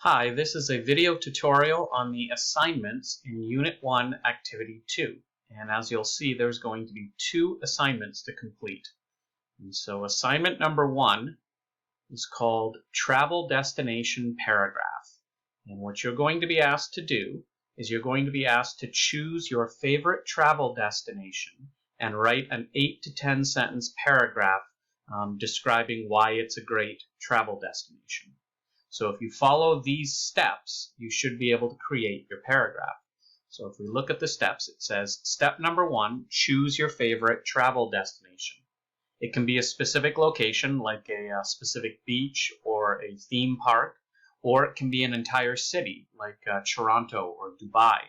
Hi, this is a video tutorial on the assignments in Unit 1, Activity 2. And as you'll see, there's going to be 2 assignments to complete. And so assignment number 1 is called Travel Destination Paragraph. And what you're going to be asked to do is you're going to be asked to choose your favorite travel destination and write an 8 to 10 sentence paragraph describing why it's a great travel destination. So if you follow these steps, you should be able to create your paragraph. So if we look at the steps, it says, step number 1, choose your favorite travel destination. It can be a specific location, like a specific beach or a theme park, or it can be an entire city, like Toronto or Dubai.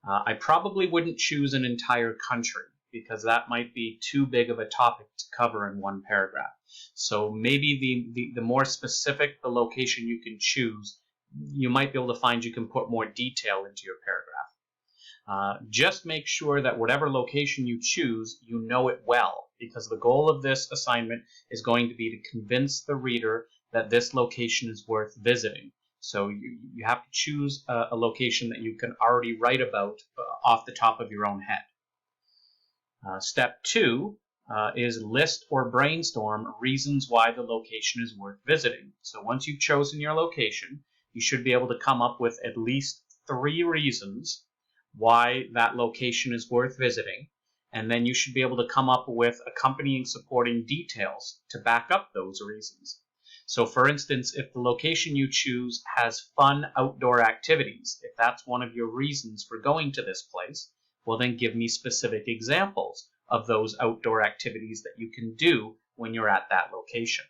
I probably wouldn't choose an entire country, because that might be too big of a topic to cover in one paragraph. So maybe the more specific the location you can choose, you might be able to find you can put more detail into your paragraph. Just make sure that whatever location you choose, you know it well, because the goal of this assignment is going to be to convince the reader that this location is worth visiting. So you have to choose a location that you can already write about off the top of your own head. Step 2 is list or brainstorm reasons why the location is worth visiting. So once you've chosen your location, you should be able to come up with at least 3 reasons why that location is worth visiting, and then you should be able to come up with accompanying supporting details to back up those reasons. So for instance, if the location you choose has fun outdoor activities, if that's one of your reasons for going to this place, well, then give me specific examples of those outdoor activities that you can do when you're at that location.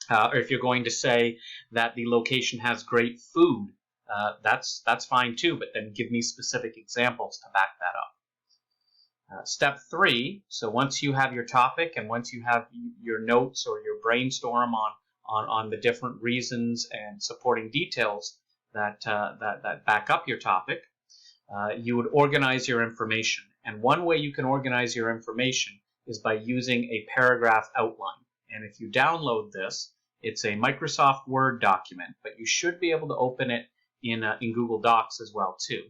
Or if you're going to say that the location has great food, that's fine too, but then give me specific examples to back that up. Step 3, so once you have your topic and once you have your notes or your brainstorm on the different reasons and supporting details that back up your topic, you would organize your information. And one way you can organize your information is by using a paragraph outline. And if you download this, it's a Microsoft Word document, but you should be able to open it in Google Docs as well too.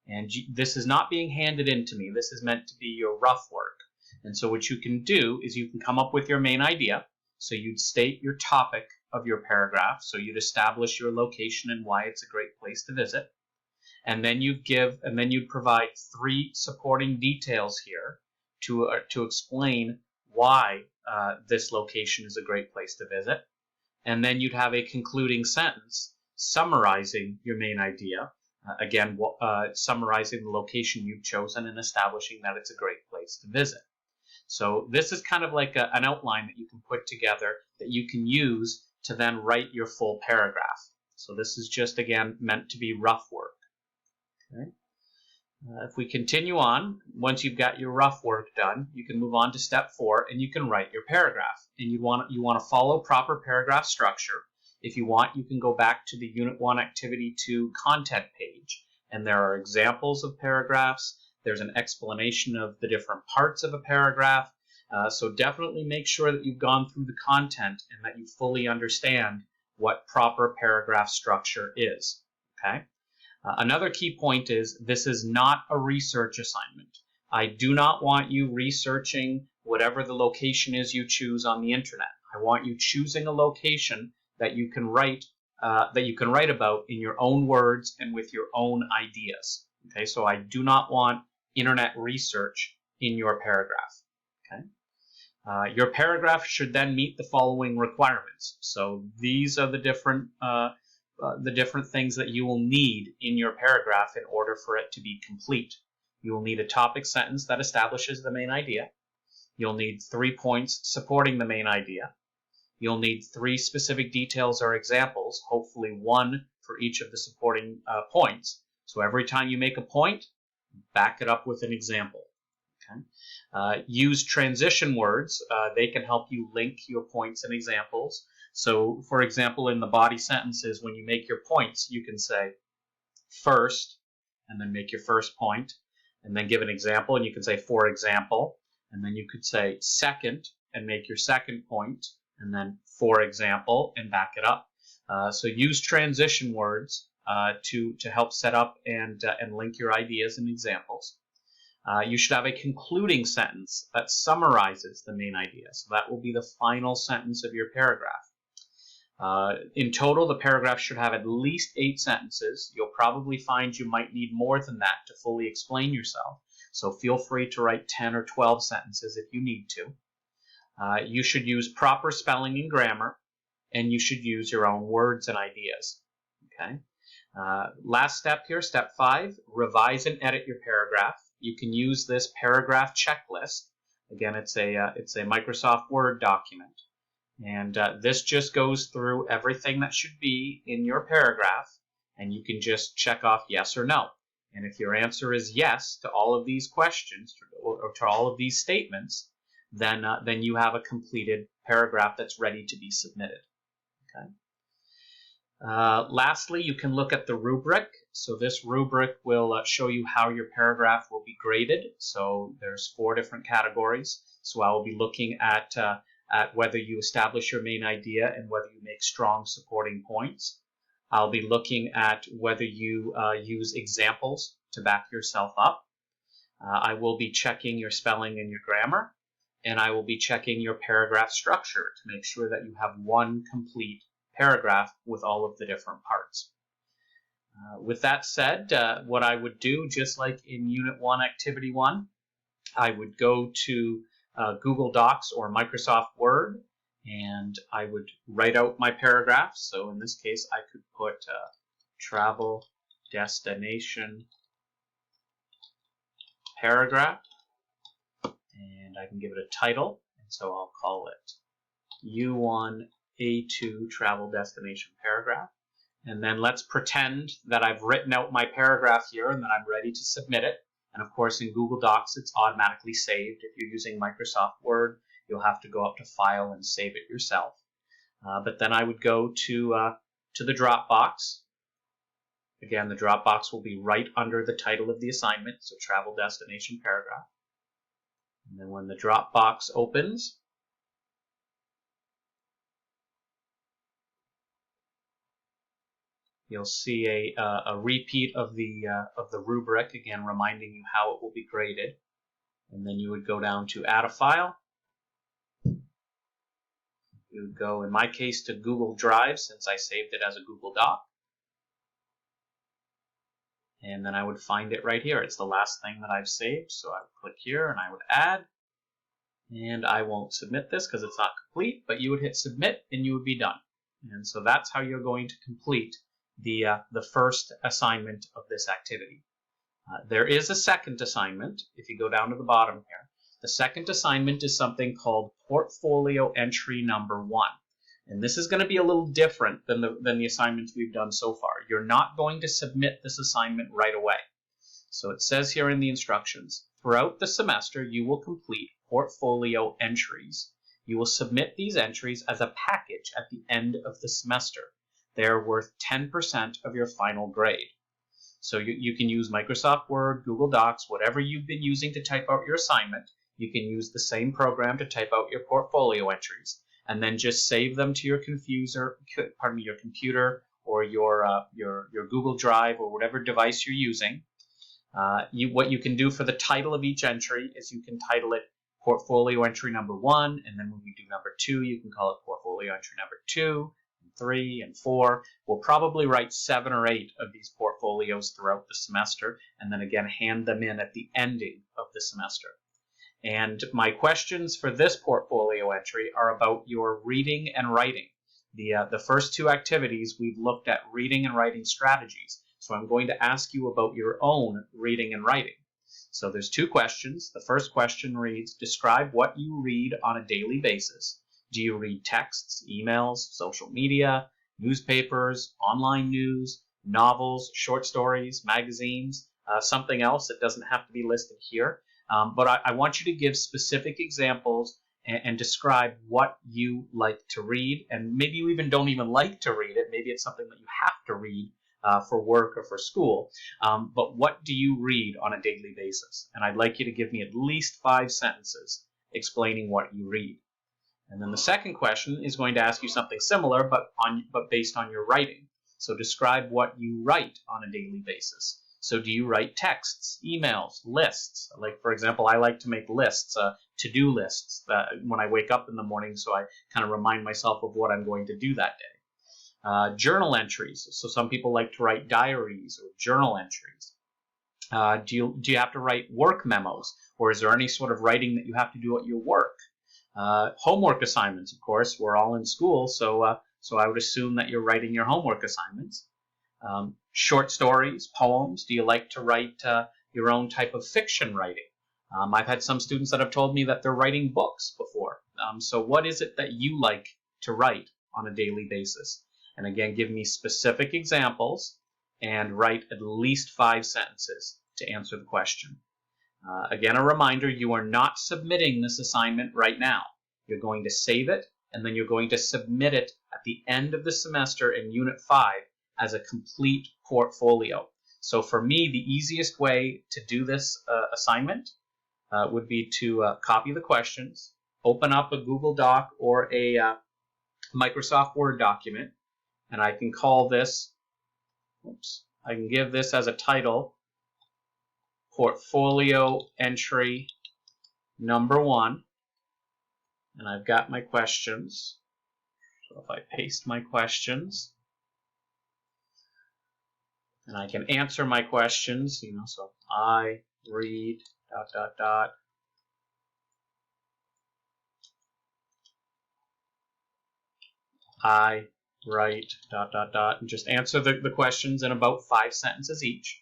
And this is not being handed in to me. This is meant to be your rough work. And so what you can do is you can come up with your main idea. So you'd state your topic of your paragraph. So you'd establish your location and why it's a great place to visit. And then you'd provide 3 supporting details here to explain why this location is a great place to visit. And then you'd have a concluding sentence summarizing your main idea. Again, summarizing the location you've chosen and establishing that it's a great place to visit. So this is kind of like an outline that you can put together that you can use to then write your full paragraph. So this is just, again, meant to be rough work. Okay. If we continue on, once you've got your rough work done, you can move on to step 4 and you can write your paragraph. And you want to follow proper paragraph structure. If you want, you can go back to the Unit 1 Activity 2 content page, and there are examples of paragraphs. There's an explanation of the different parts of a paragraph. So definitely make sure that you've gone through the content and that you fully understand what proper paragraph structure is. Okay? Another key point is this is not a research assignment. I do not want you researching whatever the location is you choose on the internet. I want you choosing a location that you can write about in your own words and with your own ideas. Okay, so I do not want internet research in your paragraph. Okay, your paragraph should then meet the following requirements. So these are the different things that you will need in your paragraph in order for it to be complete. You will need a topic sentence that establishes the main idea. You'll need 3 points supporting the main idea. You'll need 3 specific details or examples, hopefully 1 for each of the supporting points. So every time you make a point, back it up with an example. Okay? Use transition words. They can help you link your points and examples. So, for example, in the body sentences, when you make your points, you can say first, and then make your first point, and then give an example, and you can say for example, and then you could say second, and make your second point, and then for example, and back it up. So use transition words to help set up and link your ideas and examples. You should have a concluding sentence that summarizes the main idea. So that will be the final sentence of your paragraph. In total, the paragraph should have at least 8 sentences. You'll probably find you might need more than that to fully explain yourself. So feel free to write 10 or 12 sentences if you need to. You should use proper spelling and grammar, and you should use your own words and ideas. Okay. Last step here, step 5, revise and edit your paragraph. You can use this paragraph checklist. Again, it's a Microsoft Word document. And this just goes through everything that should be in your paragraph, and you can just check off yes or no. And if your answer is yes to all of these questions or to all of these statements, then you have a completed paragraph that's ready to be submitted. Okay. Lastly, you can look at the rubric. So this rubric will show you how your paragraph will be graded. So there's 4 different categories. So I will be looking at whether you establish your main idea and whether you make strong supporting points. I'll be looking at whether you use examples to back yourself up. I will be checking your spelling and your grammar, and I will be checking your paragraph structure to make sure that you have one complete paragraph with all of the different parts. With that said, what I would do, just like in Unit 1, Activity 1, I would go to Google Docs or Microsoft Word, and I would write out my paragraph. So in this case, I could put travel destination paragraph, and I can give it a title, and so I'll call it U1 A2 travel destination paragraph. And then let's pretend that I've written out my paragraph here and that I'm ready to submit it. And of course, in Google Docs, it's automatically saved. If you're using Microsoft Word, you'll have to go up to File and save it yourself. But then I would go to the Dropbox. Again, the Dropbox will be right under the title of the assignment, so Travel Destination Paragraph. And then when the Dropbox opens, you'll see a repeat of the rubric, again reminding you how it will be graded. And then you would go down to Add a File. You would go, in my case, to Google Drive since I saved it as a Google Doc. And then I would find it right here. It's the last thing that I've saved. So I would click here and I would add. And I won't submit this because it's not complete, but you would hit submit and you would be done. And so that's how you're going to complete the first assignment of this activity. There is a second assignment. If you go down to the bottom here, the second assignment is something called portfolio entry number 1. And this is going to be a little different than the assignments we've done so far. You're not going to submit this assignment right away. So it says here in the instructions, throughout the semester, you will complete portfolio entries. You will submit these entries as a package at the end of the semester. They are worth 10% of your final grade. So you can use Microsoft Word, Google Docs, whatever you've been using to type out your assignment. You can use the same program to type out your portfolio entries, and then just save them to your computer or your Google Drive or whatever device you're using. What you can do for the title of each entry is you can title it portfolio entry number 1, and then when we do number 2, you can call it portfolio entry number 2, and 3, and 4. We'll probably write 7 or 8 of these portfolios throughout the semester, and then again hand them in at the ending of the semester. And my questions for this portfolio entry are about your reading and writing. The first 2 activities, we've looked at reading and writing strategies. So I'm going to ask you about your own reading and writing. So there's 2 questions. The first question reads, describe what you read on a daily basis. Do you read texts, emails, social media, newspapers, online news, novels, short stories, magazines, something else that doesn't have to be listed here? But I want you to give specific examples and describe what you like to read. And maybe you don't even like to read it. Maybe it's something that you have to read for work or for school. But what do you read on a daily basis? And I'd like you to give me at least 5 sentences explaining what you read. And then the second question is going to ask you something similar, but based on your writing. So describe what you write on a daily basis. So do you write texts, emails, lists? Like, for example, I like to make lists, to-do lists when I wake up in the morning, so I kind of remind myself of what I'm going to do that day. Journal entries. So some people like to write diaries or journal entries. Do you have to write work memos, or is there any sort of writing that you have to do at your work? Homework assignments, of course. We're all in school, so I would assume that you're writing your homework assignments. Short stories, poems. Do you like to write your own type of fiction writing? I've had some students that have told me that they're writing books before. So what is it that you like to write on a daily basis? And again, give me specific examples and write at least 5 sentences to answer the question. Again, a reminder, you are not submitting this assignment right now. You're going to save it, and then you're going to submit it at the end of the semester in Unit 5 as a complete portfolio. So for me, the easiest way to do this assignment would be to copy the questions, open up a Google Doc or a Microsoft Word document, and I can call this, I can give this as a title, Portfolio Entry Number 1, and I've got my questions. So if I paste my questions, and I can answer my questions, so I read ... I write ... and just answer the questions in about 5 sentences each.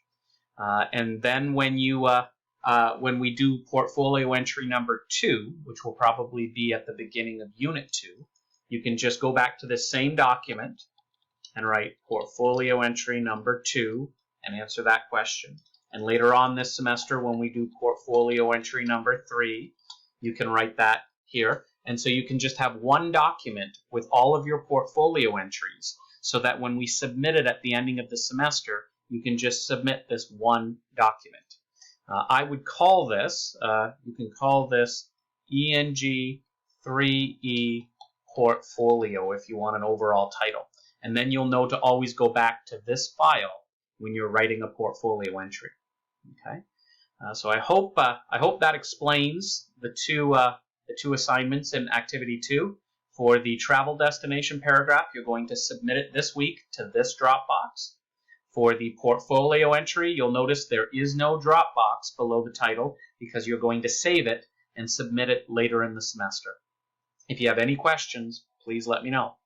And then when we do portfolio entry number 2, which will probably be at the beginning of Unit 2, you can just go back to this same document and write portfolio entry number 2 and answer that question. And later on this semester, when we do portfolio entry number 3, you can write that here. And so you can just have one document with all of your portfolio entries, so that when we submit it at the ending of the semester, you can just submit this one document. I would call this, you can call this ENG3E portfolio if you want an overall title. And then you'll know to always go back to this file when you're writing a portfolio entry. Okay, so I hope that explains the two assignments in Activity 2. For the travel destination paragraph, you're going to submit it this week to this Dropbox. For the portfolio entry, you'll notice there is no Dropbox below the title because you're going to save it and submit it later in the semester. If you have any questions, please let me know.